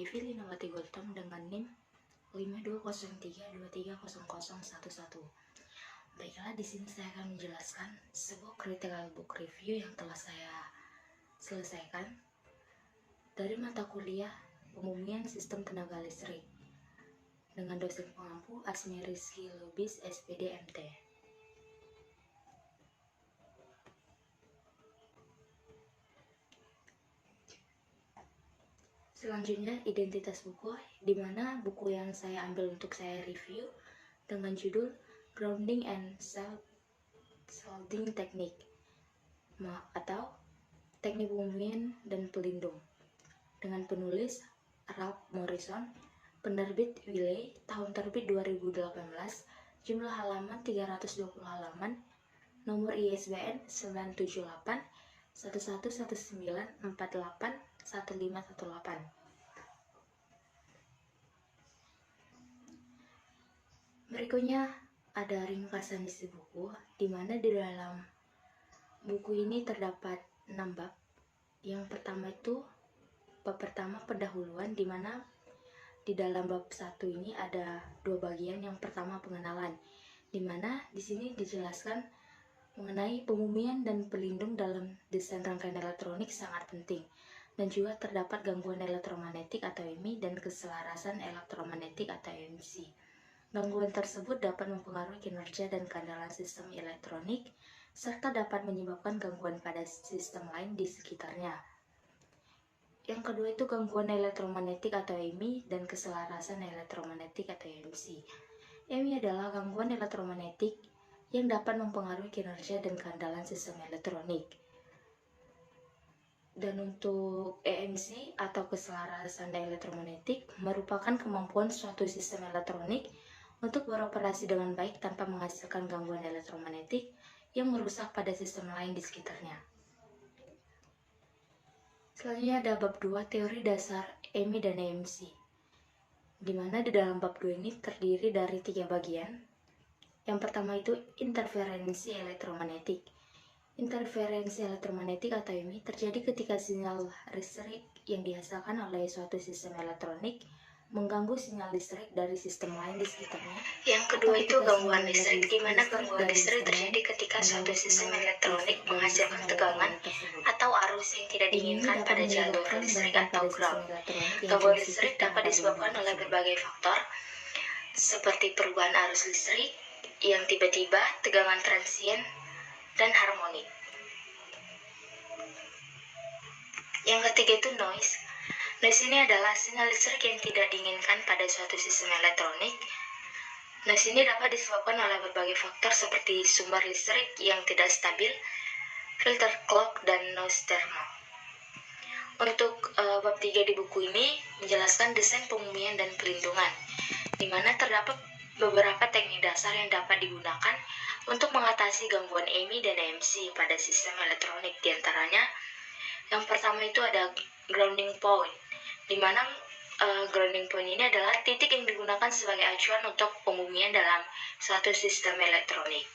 Livy Linawati Gautam dengan NIM 5203230011. Baiklah, di sini saya akan menjelaskan sebuah critical book review yang telah saya selesaikan dari mata kuliah Pemurnian Sistem Tenaga Listrik dengan dosen pengampu Asmi Rizky Lubis, SPD MT. Selanjutnya, identitas buku, di mana buku yang saya ambil untuk saya review dengan judul Grounding and Shielding Technique atau Teknik Pemurnian dan Pelindung, dengan penulis Ralph Morrison, penerbit Wiley, tahun terbit 2018, jumlah halaman 320 halaman, nomor ISBN 978 111948 1518. Berikutnya ada ringkasan isi buku, di mana di dalam buku ini terdapat 6 bab. Yang pertama itu bab pertama, pendahuluan, di mana di dalam bab 1 ini ada 2 bagian. Yang pertama, pengenalan, di mana di sini dijelaskan mengenai pemurnian dan pelindung dalam desain rangkaian elektronik sangat penting, dan juga terdapat gangguan elektromagnetik atau EMI dan keselarasan elektromagnetik atau EMC. Gangguan tersebut dapat mempengaruhi kinerja dan keandalan sistem elektronik, serta dapat menyebabkan gangguan pada sistem lain di sekitarnya. Yang kedua itu gangguan elektromagnetik atau EMI dan keselarasan elektromagnetik atau EMC. EMI adalah gangguan elektromagnetik yang dapat mempengaruhi kinerja dan keandalan sistem elektronik. Dan untuk EMC atau keselarasan elektromagnetik merupakan kemampuan suatu sistem elektronik untuk beroperasi dengan baik tanpa menghasilkan gangguan elektromagnetik yang merusak pada sistem lain di sekitarnya. Selanjutnya ada bab 2, teori dasar EMI dan EMC, di mana di dalam bab 2 ini terdiri dari 3 bagian. Yang pertama itu interferensi elektromagnetik. Interferensi elektromagnetik atau EMI terjadi ketika sinyal listrik yang dihasilkan oleh suatu sistem elektronik mengganggu sinyal listrik dari sistem lain di sekitarnya. Yang kedua itu gangguan listrik, di mana gangguan listrik terjadi ketika suatu sistem elektronik menghasilkan tegangan atau arus yang tidak diinginkan pada jalur listrik atau ground. Gangguan listrik dapat disebabkan oleh berbagai faktor, seperti perubahan arus listrik yang tiba-tiba, tegangan transien, dan harmonik. Yang ketiga itu noise. Noise ini adalah sinyal listrik yang tidak diinginkan pada suatu sistem elektronik. Noise ini dapat disebabkan oleh berbagai faktor seperti sumber listrik yang tidak stabil, filter clock, dan noise thermal. Untuk bab 3 di buku ini menjelaskan desain pemurnian dan pelindungan, di mana terdapat beberapa teknik dasar yang dapat digunakan untuk mengatasi gangguan EMI dan EMC pada sistem elektronik. Di antaranya, yang pertama itu ada grounding point, di mana grounding point ini adalah titik yang digunakan sebagai acuan untuk pemurnian dalam suatu sistem elektronik.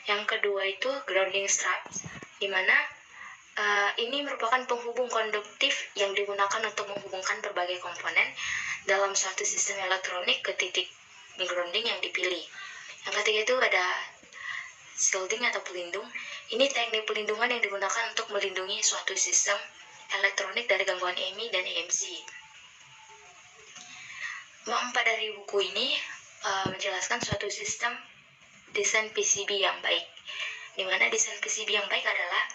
Yang kedua itu grounding straps, di mana ini merupakan penghubung konduktif yang digunakan untuk menghubungkan berbagai komponen dalam suatu sistem elektronik ke titik grounding yang dipilih. Yang ketiga itu ada shielding atau pelindung. Ini teknik pelindungan yang digunakan untuk melindungi suatu sistem elektronik dari gangguan EMI dan EMC. Bab 4 dari buku ini menjelaskan suatu sistem desain PCB yang baik, di mana desain PCB yang baik adalah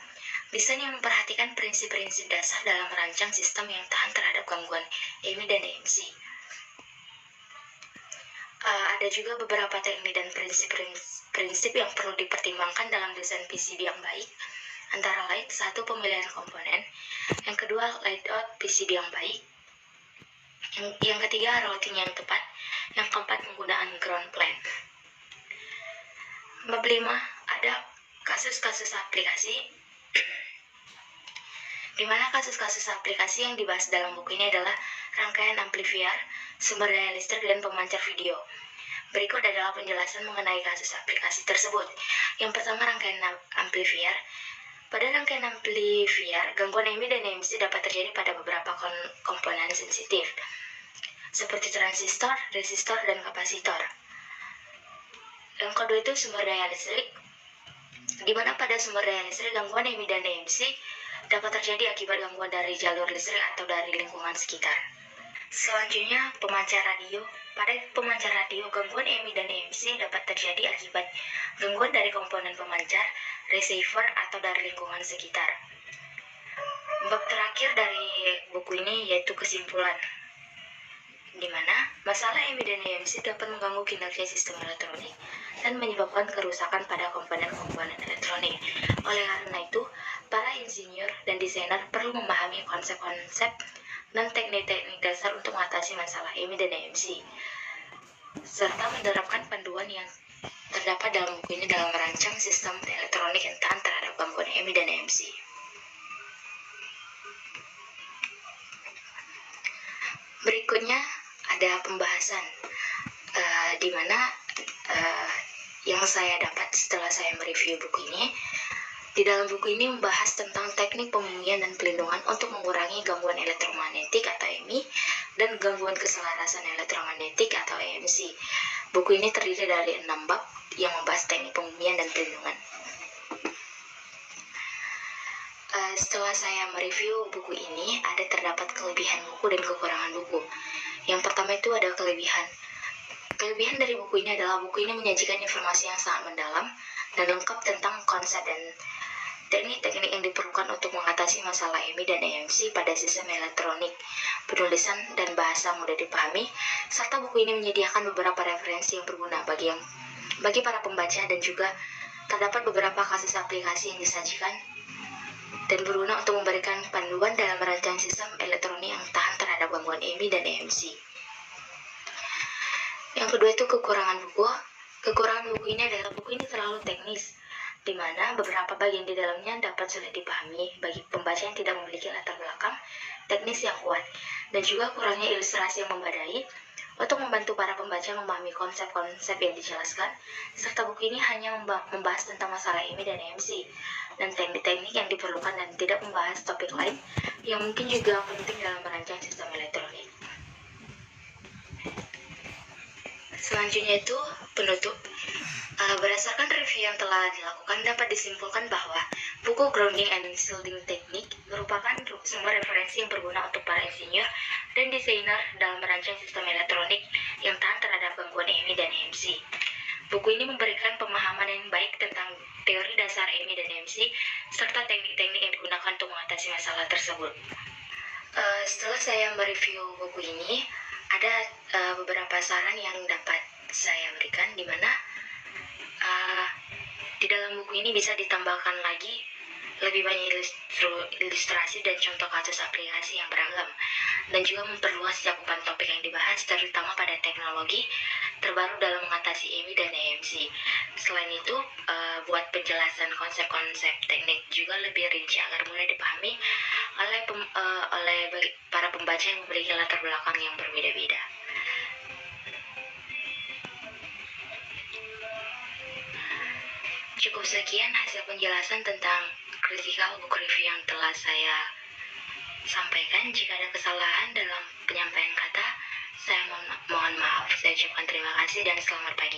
desain yang memperhatikan prinsip-prinsip dasar dalam merancang sistem yang tahan terhadap gangguan EMI dan EMC. Ada juga beberapa teknik dan prinsip yang perlu dipertimbangkan dalam desain PCB yang baik, antara lain 1. Pemilihan komponen, yang kedua layout PCB yang baik, yang ketiga routing yang tepat, yang keempat penggunaan ground plane. Bab 5 ada kasus-kasus aplikasi, di mana kasus-kasus aplikasi yang dibahas dalam buku ini adalah rangkaian amplifier, sumber daya listrik, dan pemancar video. Berikut adalah penjelasan mengenai kasus aplikasi tersebut. Yang pertama, rangkaian amplifier. Pada rangkaian amplifier, gangguan EMI dan EMC dapat terjadi pada beberapa komponen sensitif, seperti transistor, resistor, dan kapasitor. Yang kedua itu sumber daya listrik, di mana pada sumber daya listrik gangguan EMI dan EMC dapat terjadi akibat gangguan dari jalur listrik atau dari lingkungan sekitar. Selanjutnya, pemancar radio. Pada pemancar radio, gangguan EMI dan EMC dapat terjadi akibat gangguan dari komponen pemancar, receiver, atau dari lingkungan sekitar. Bab terakhir dari buku ini yaitu kesimpulan, di mana masalah EMI dan EMC dapat mengganggu kinerja sistem elektronik dan menyebabkan kerusakan pada komponen-komponen elektronik. Oleh karena itu, para insinyur dan desainer perlu memahami konsep-konsep dan teknik-teknik dasar untuk mengatasi masalah EMI dan EMC, serta menerapkan panduan yang terdapat dalam buku ini dalam merancang sistem elektronik yang tahan terhadap gangguan EMI dan EMC. Berikutnya ada pembahasan di mana yang saya dapat setelah saya mereview buku ini. Di dalam buku ini membahas tentang teknik pemurnian dan pelindungan untuk mengurangi gangguan elektromagnetik atau EMI dan gangguan keselarasan elektromagnetik atau EMC. Buku ini terdiri dari 6 bab yang membahas teknik pemurnian dan pelindungan. Setelah saya mereview buku ini, ada terdapat kelebihan buku dan kekurangan buku. Yang pertama itu ada kelebihan. Kelebihan dari buku ini adalah buku ini menyajikan informasi yang sangat mendalam dan lengkap tentang konsep dan teknik-teknik yang diperlukan untuk mengatasi masalah EMI dan EMC pada sistem elektronik, penulisan dan bahasa mudah dipahami, serta buku ini menyediakan beberapa referensi yang berguna bagi para pembaca, dan juga terdapat beberapa kasus aplikasi yang disajikan dan berguna untuk memberikan panduan dalam merancang sistem elektronik yang tahan terhadap gangguan EMI dan EMC. Yang kedua itu kekurangan buku. Kekurangan buku ini adalah buku ini terlalu teknis, di mana beberapa bagian di dalamnya dapat sulit dipahami bagi pembaca yang tidak memiliki latar belakang teknis yang kuat, dan juga kurangnya ilustrasi yang memadai untuk membantu para pembaca memahami konsep-konsep yang dijelaskan, serta buku ini hanya membahas tentang masalah EMI dan EMC dan teknik-teknik yang diperlukan dan tidak membahas topik lain yang mungkin juga penting dalam merancang sistem elektronik. Selanjutnya itu penutup. Berdasarkan review yang telah dilakukan, dapat disimpulkan bahwa buku Grounding and Shielding Technique merupakan sumber referensi yang berguna untuk para insinyur dan desainer dalam merancang sistem elektronik yang tahan terhadap gangguan EMI dan EMC. Buku ini memberikan pemahaman yang baik tentang teori dasar EMI dan EMC serta teknik-teknik yang digunakan untuk mengatasi masalah tersebut. Setelah saya mereview buku ini, ada beberapa saran yang dapat saya berikan, di mana di dalam buku ini bisa ditambahkan lagi lebih banyak ilustrasi dan contoh kasus aplikasi yang beragam, dan juga memperluas cakupan topik yang dibahas, terutama pada teknologi terbaru dalam mengatasi EMI dan EMC. Selain itu, buat penjelasan konsep-konsep teknik juga lebih rinci agar mudah dipahami oleh para pembaca yang memiliki latar belakang yang berbeda-beda. Cukup sekian hasil penjelasan tentang critical book review yang telah saya sampaikan. Jika ada kesalahan dalam penyampaian kata, saya mohon maaf. Saya ucapkan terima kasih dan selamat pagi.